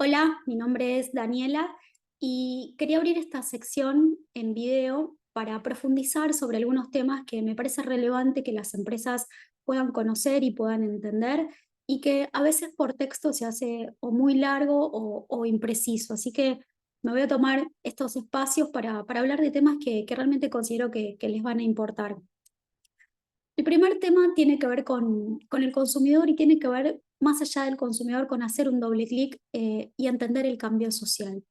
Hola, mi nombre es Daniela y quería abrir esta sección en video para profundizar sobre algunos temas que me parece relevante que las empresas puedan conocer y puedan entender y que a veces por texto se hace o muy largo o impreciso. Así que me voy a tomar estos espacios para hablar de temas que realmente considero que les van a importar. El primer tema tiene que ver con el consumidor y tiene que ver, más allá del consumidor, con hacer un doble clic y entender el cambio social.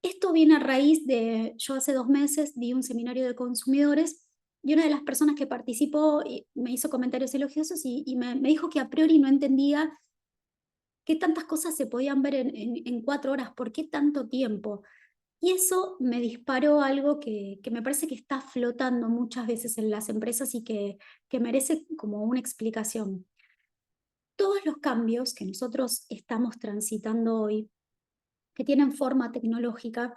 Esto viene a raíz de, yo hace 2 meses di un seminario de consumidores y una de las personas que participó me hizo comentarios elogiosos y me dijo que a priori no entendía qué tantas cosas se podían ver en 4 horas, por qué tanto tiempo. Y eso me disparó algo que me parece que está flotando muchas veces en las empresas y que merece como una explicación. Todos los cambios que nosotros estamos transitando hoy, que tienen forma tecnológica,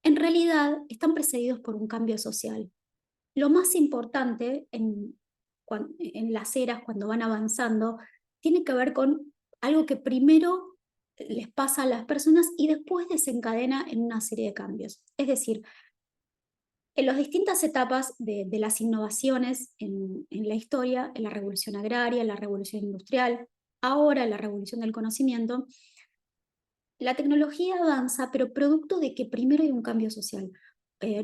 en realidad están precedidos por un cambio social. Lo más importante en las eras, cuando van avanzando, tiene que ver con algo que primero les pasa a las personas y después desencadena en una serie de cambios. Es decir, en las distintas etapas de las innovaciones en la historia, en la revolución agraria, en la revolución industrial, ahora en la revolución del conocimiento, la tecnología avanza, pero producto de que primero hay un cambio social.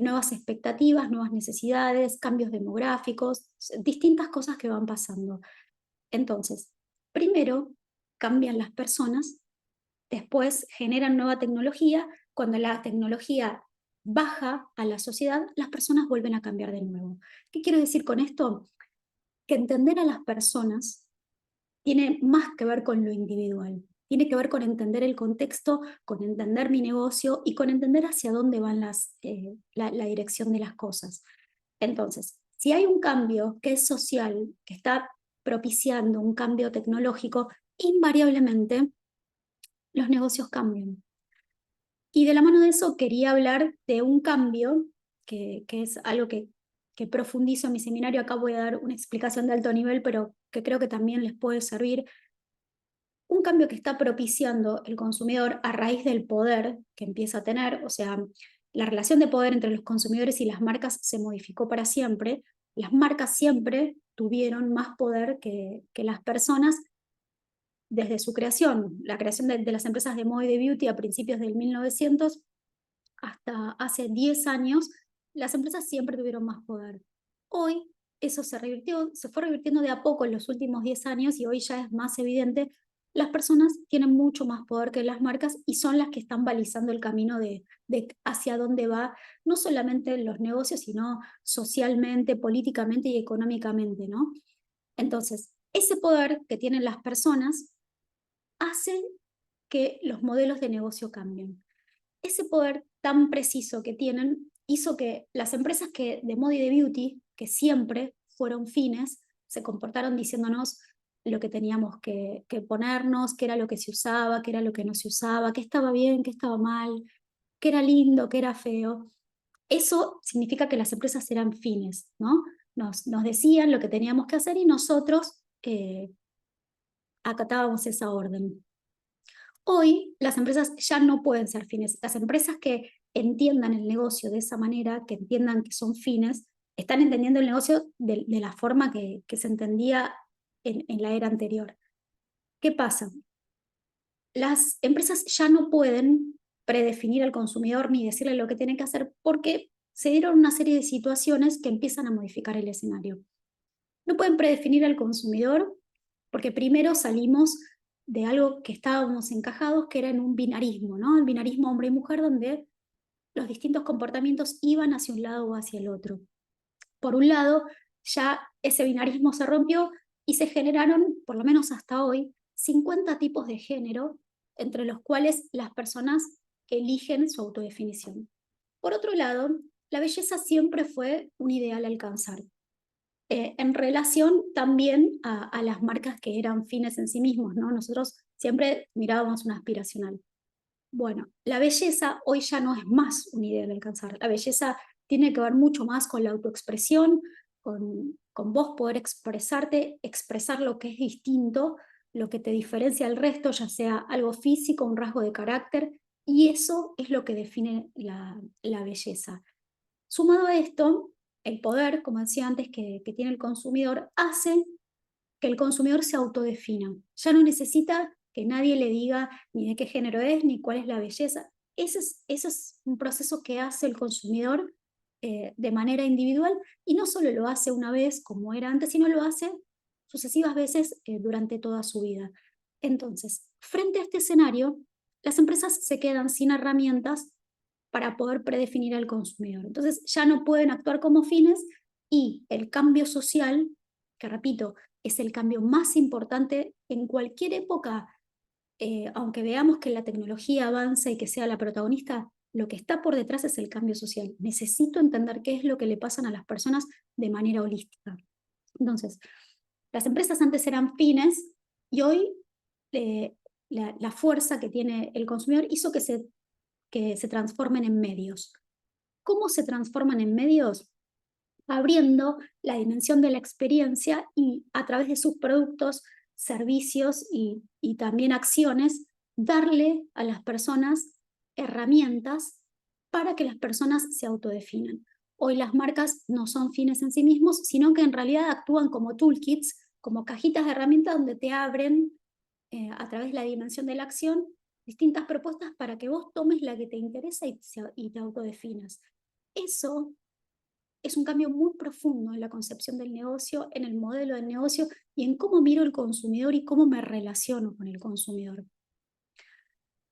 Nuevas expectativas, nuevas necesidades, cambios demográficos, distintas cosas que van pasando. Entonces, primero cambian las personas, después generan nueva tecnología. Cuando la tecnología baja a la sociedad, las personas vuelven a cambiar de nuevo. ¿Qué quiero decir con esto? Que entender a las personas tiene más que ver con lo individual. Tiene que ver con entender el contexto, con entender mi negocio y con entender hacia dónde van la dirección de las cosas. Entonces, si hay un cambio que es social, que está propiciando un cambio tecnológico, invariablemente los negocios cambian. Y de la mano de eso quería hablar de un cambio, que es algo que profundizo en mi seminario. Acá voy a dar una explicación de alto nivel, pero que creo que también les puede servir. Un cambio que está propiciando el consumidor a raíz del poder que empieza a tener, o sea, la relación de poder entre los consumidores y las marcas se modificó para siempre. Las marcas siempre tuvieron más poder que las personas desde su creación. La creación de las empresas de moda y de beauty a principios del 1900 hasta hace 10 años, las empresas siempre tuvieron más poder. Hoy eso se revirtió, se fue revirtiendo de a poco en los últimos 10 años y hoy ya es más evidente. Las personas tienen mucho más poder que las marcas y son las que están balizando el camino de hacia dónde va, no solamente los negocios, sino socialmente, políticamente y económicamente, ¿no? Entonces, ese poder que tienen las personas hace que los modelos de negocio cambien. Ese poder tan preciso que tienen hizo que las empresas de moda y de beauty, que siempre fueron fines, se comportaron diciéndonos lo que teníamos que ponernos, qué era lo que se usaba, qué era lo que no se usaba, qué estaba bien, qué estaba mal, qué era lindo, qué era feo. Eso significa que las empresas eran fines, ¿no? Nos decían lo que teníamos que hacer y nosotros acatábamos esa orden. Hoy las empresas ya no pueden ser fines. Las empresas que entiendan el negocio de esa manera, que entiendan que son fines, están entendiendo el negocio de la forma que se entendía en la era anterior. ¿Qué pasa? Las empresas ya no pueden predefinir al consumidor ni decirle lo que tiene que hacer porque se dieron una serie de situaciones que empiezan a modificar el escenario. No pueden predefinir al consumidor porque primero salimos de algo que estábamos encajados, que era en un binarismo, ¿no? El binarismo hombre y mujer, donde los distintos comportamientos iban hacia un lado o hacia el otro. Por un lado, ya ese binarismo se rompió y se generaron, por lo menos hasta hoy, 50 tipos de género, entre los cuales las personas eligen su autodefinición. Por otro lado, la belleza siempre fue un ideal a alcanzar, en relación también a las marcas que eran fines en sí mismos, ¿no? Nosotros siempre mirábamos una aspiracional. Bueno, la belleza hoy ya no es más una idea de alcanzar. La belleza tiene que ver mucho más con la autoexpresión, con vos poder expresarte, expresar lo que es distinto, lo que te diferencia del resto, ya sea algo físico, un rasgo de carácter, y eso es lo que define la belleza. Sumado a esto, el poder, como decía antes, que tiene el consumidor, hace que el consumidor se autodefina. Ya no necesita que nadie le diga ni de qué género es, ni cuál es la belleza. Ese es un proceso que hace el consumidor de manera individual, y no solo lo hace una vez como era antes, sino lo hace sucesivas veces durante toda su vida. Entonces, frente a este escenario, las empresas se quedan sin herramientas para poder predefinir al consumidor. Entonces, ya no pueden actuar como fines, y el cambio social, que repito, es el cambio más importante en cualquier época, aunque veamos que la tecnología avanza y que sea la protagonista, lo que está por detrás es el cambio social. Necesito entender qué es lo que le pasan a las personas de manera holística. Entonces, las empresas antes eran fines, y hoy eh, la fuerza que tiene el consumidor hizo que se transformen en medios. ¿Cómo se transforman en medios? Abriendo la dimensión de la experiencia, y a través de sus productos, servicios y también acciones, darle a las personas herramientas para que las personas se autodefinan. Hoy las marcas no son fines en sí mismos, sino que en realidad actúan como toolkits, como cajitas de herramientas donde te abren a través de la dimensión de la acción distintas propuestas para que vos tomes la que te interesa y te autodefinas. Eso es un cambio muy profundo en la concepción del negocio, en el modelo del negocio y en cómo miro el consumidor y cómo me relaciono con el consumidor.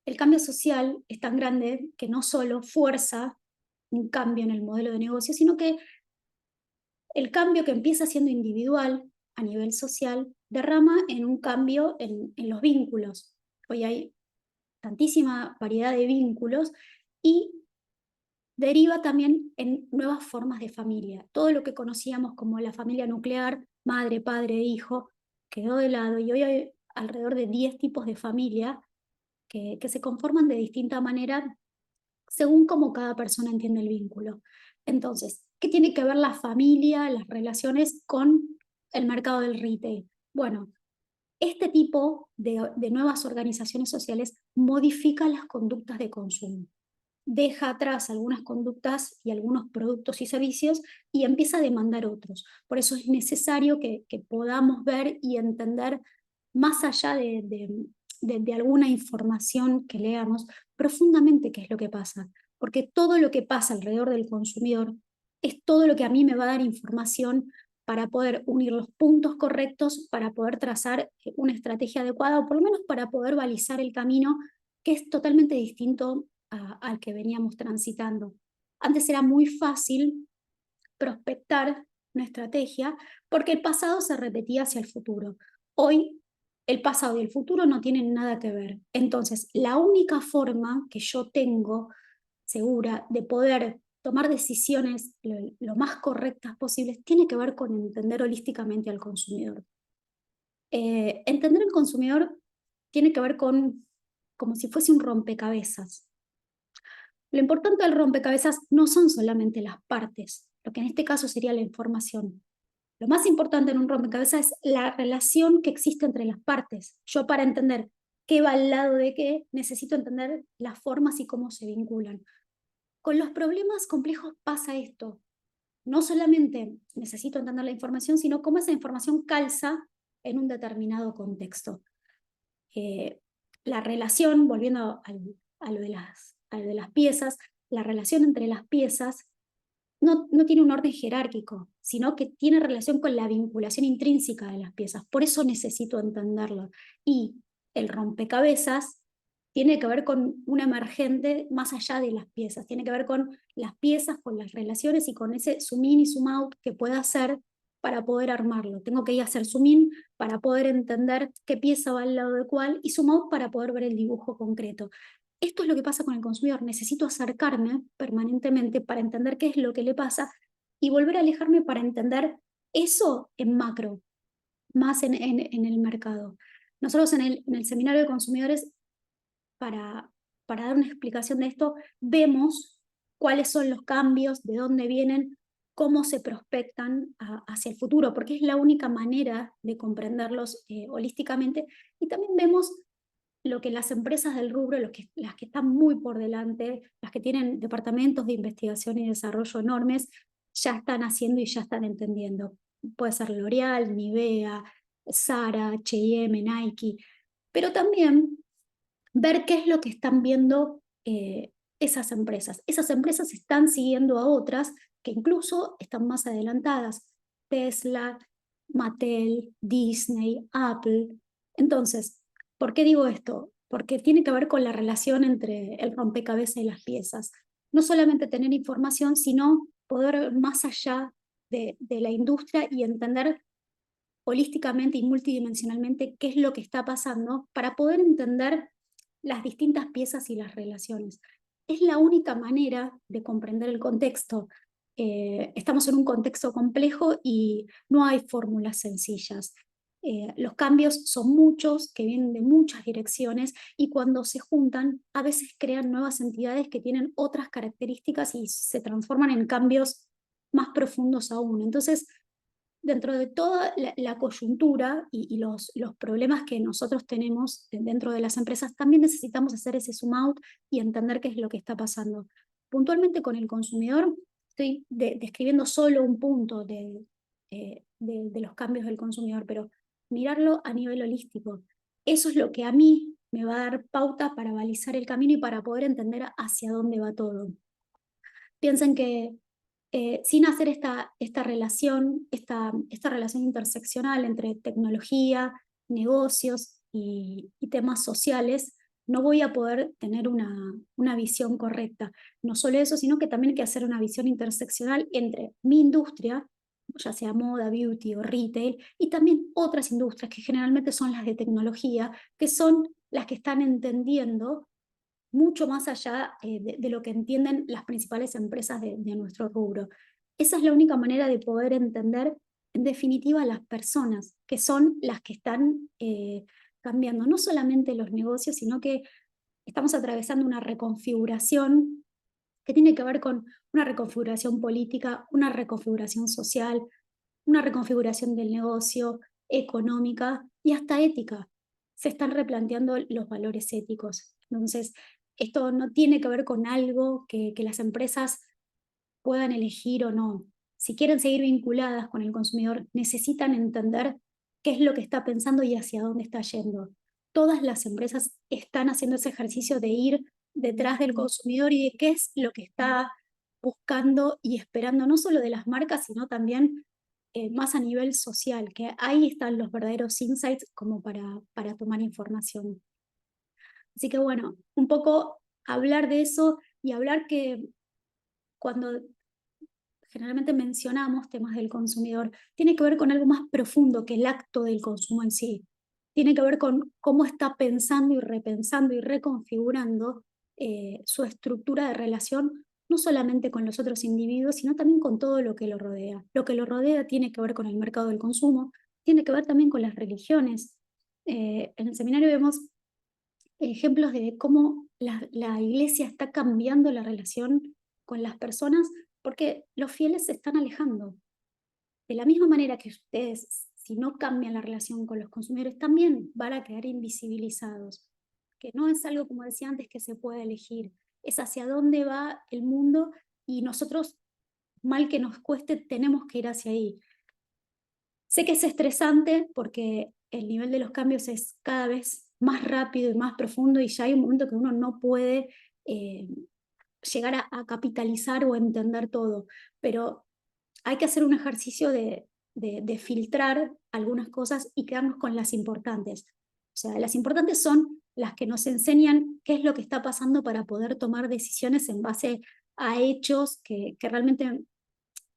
El cambio social es tan grande que no solo fuerza un cambio en el modelo de negocio, sino que el cambio, que empieza siendo individual a nivel social, derrama en un cambio en los vínculos. Hoy hay tantísima variedad de vínculos, y deriva también en nuevas formas de familia. Todo lo que conocíamos como la familia nuclear, madre, padre, hijo, quedó de lado, y hoy hay alrededor de 10 tipos de familia que se conforman de distinta manera según cómo cada persona entiende el vínculo. Entonces, ¿qué tiene que ver la familia, las relaciones con el mercado del retail? Bueno, este tipo de nuevas organizaciones sociales modifica las conductas de consumo, deja atrás algunas conductas y algunos productos y servicios, y empieza a demandar otros. Por eso es necesario que podamos ver y entender, más allá de alguna información que leamos, profundamente qué es lo que pasa. Porque todo lo que pasa alrededor del consumidor es todo lo que a mí me va a dar información para poder unir los puntos correctos, para poder trazar una estrategia adecuada, o por lo menos para poder balizar el camino, que es totalmente distinto al que veníamos transitando. Antes era muy fácil prospectar una estrategia porque el pasado se repetía hacia el futuro. Hoy el pasado y el futuro no tienen nada que ver. Entonces, la única forma que yo tengo segura de poder tomar decisiones lo más correctas posibles tiene que ver con entender holísticamente al consumidor. Entender al consumidor tiene que ver con como si fuese un rompecabezas. Lo importante del rompecabezas no son solamente las partes, lo que en este caso sería la información. Lo más importante en un rompecabezas es la relación que existe entre las partes. Yo, para entender qué va al lado de qué, necesito entender las formas y cómo se vinculan. Con los problemas complejos pasa esto. No solamente necesito entender la información, sino cómo esa información calza en un determinado contexto. Eh, la relación, volviendo a lo de las piezas, la relación entre las piezas no tiene un orden jerárquico, sino que tiene relación con la vinculación intrínseca de las piezas. Por eso necesito entenderlo. Y el rompecabezas tiene que ver con un emergente más allá de las piezas, tiene que ver con las piezas, con las relaciones y con ese zoom in y zoom out que pueda hacer para poder armarlo. Tengo que ir a hacer zoom in para poder entender qué pieza va al lado de cuál, y zoom out para poder ver el dibujo concreto. Esto es lo que pasa con el consumidor. Necesito acercarme permanentemente para entender qué es lo que le pasa, y volver a alejarme para entender eso en macro, más en el mercado. Nosotros en el seminario de consumidores, para, para dar una explicación de esto, vemos cuáles son los cambios, de dónde vienen, cómo se prospectan hacia el futuro, porque es la única manera de comprenderlos holísticamente. Y también vemos lo que las empresas del rubro, las que están muy por delante, las que tienen departamentos de investigación y desarrollo enormes, ya están haciendo y ya están entendiendo. Puede ser L'Oreal, Nivea, Zara, H&M, Nike, pero también ver qué es lo que están viendo esas empresas. Esas empresas están siguiendo a otras que incluso están más adelantadas. Tesla, Mattel, Disney, Apple. Entonces, ¿por qué digo esto? Porque tiene que ver con la relación entre el rompecabezas y las piezas. No solamente tener información, sino poder ver más allá de la industria y entender holísticamente y multidimensionalmente qué es lo que está pasando para poder entender las distintas piezas y las relaciones. Es la única manera de comprender el contexto. Estamos en un contexto complejo y no hay fórmulas sencillas. Los cambios son muchos, que vienen de muchas direcciones y cuando se juntan a veces crean nuevas entidades que tienen otras características y se transforman en cambios más profundos aún. Entonces, dentro de toda la coyuntura y los problemas que nosotros tenemos dentro de las empresas, también necesitamos hacer ese zoom out y entender qué es lo que está pasando. Puntualmente con el consumidor, estoy describiendo solo un punto de los cambios del consumidor, pero mirarlo a nivel holístico. Eso es lo que a mí me va a dar pauta para balizar el camino y para poder entender hacia dónde va todo. Piensen que sin hacer esta relación interseccional entre tecnología, negocios y temas sociales, no voy a poder tener una visión correcta. No solo eso, sino que también hay que hacer una visión interseccional entre mi industria, ya sea moda, beauty o retail, y también otras industrias que generalmente son las de tecnología, que son las que están entendiendo mucho más allá de lo que entienden las principales empresas de nuestro rubro. Esa es la única manera de poder entender, en definitiva, a las personas, que son las que están cambiando, no solamente los negocios, sino que estamos atravesando una reconfiguración que tiene que ver con una reconfiguración política, una reconfiguración social, una reconfiguración del negocio, económica y hasta ética. Se están replanteando los valores éticos. Entonces, esto no tiene que ver con algo que las empresas puedan elegir o no. Si quieren seguir vinculadas con el consumidor, necesitan entender qué es lo que está pensando y hacia dónde está yendo. Todas las empresas están haciendo ese ejercicio de ir detrás del consumidor y de qué es lo que está buscando y esperando, no solo de las marcas, sino también más a nivel social, que ahí están los verdaderos insights como para tomar información. Así que bueno, un poco hablar de eso y hablar que cuando generalmente mencionamos temas del consumidor, tiene que ver con algo más profundo que el acto del consumo en sí. Tiene que ver con cómo está pensando y repensando y reconfigurando su estructura de relación, no solamente con los otros individuos, sino también con todo lo que lo rodea. Lo que lo rodea tiene que ver con el mercado del consumo, tiene que ver también con las religiones. En el seminario vemos ejemplos de cómo la iglesia está cambiando la relación con las personas porque los fieles se están alejando. De la misma manera que ustedes, si no cambian la relación con los consumidores, también van a quedar invisibilizados. Que no es algo, como decía antes, que se puede elegir. Es hacia dónde va el mundo y nosotros, mal que nos cueste, tenemos que ir hacia ahí. Sé que es estresante porque el nivel de los cambios es cada vez más rápido y más profundo y ya hay un momento que uno no puede eh, llegar a capitalizar o entender todo, pero hay que hacer un ejercicio de filtrar algunas cosas y quedarnos con las importantes. O sea, las importantes son las que nos enseñan qué es lo que está pasando para poder tomar decisiones en base a hechos que realmente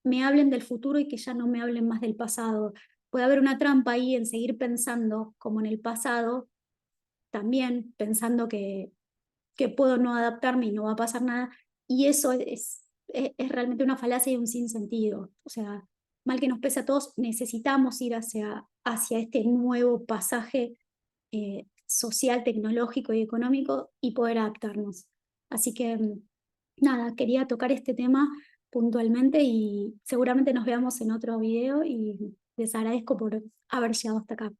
me hablen del futuro y que ya no me hablen más del pasado. Puede haber una trampa ahí en seguir pensando como en el pasado, también pensando que puedo no adaptarme y no va a pasar nada, y eso es realmente una falacia y un sinsentido. O sea, mal que nos pese a todos, necesitamos ir hacia este nuevo pasaje social, tecnológico y económico y poder adaptarnos. Así que, nada, quería tocar este tema puntualmente y seguramente nos veamos en otro video y les agradezco por haber llegado hasta acá.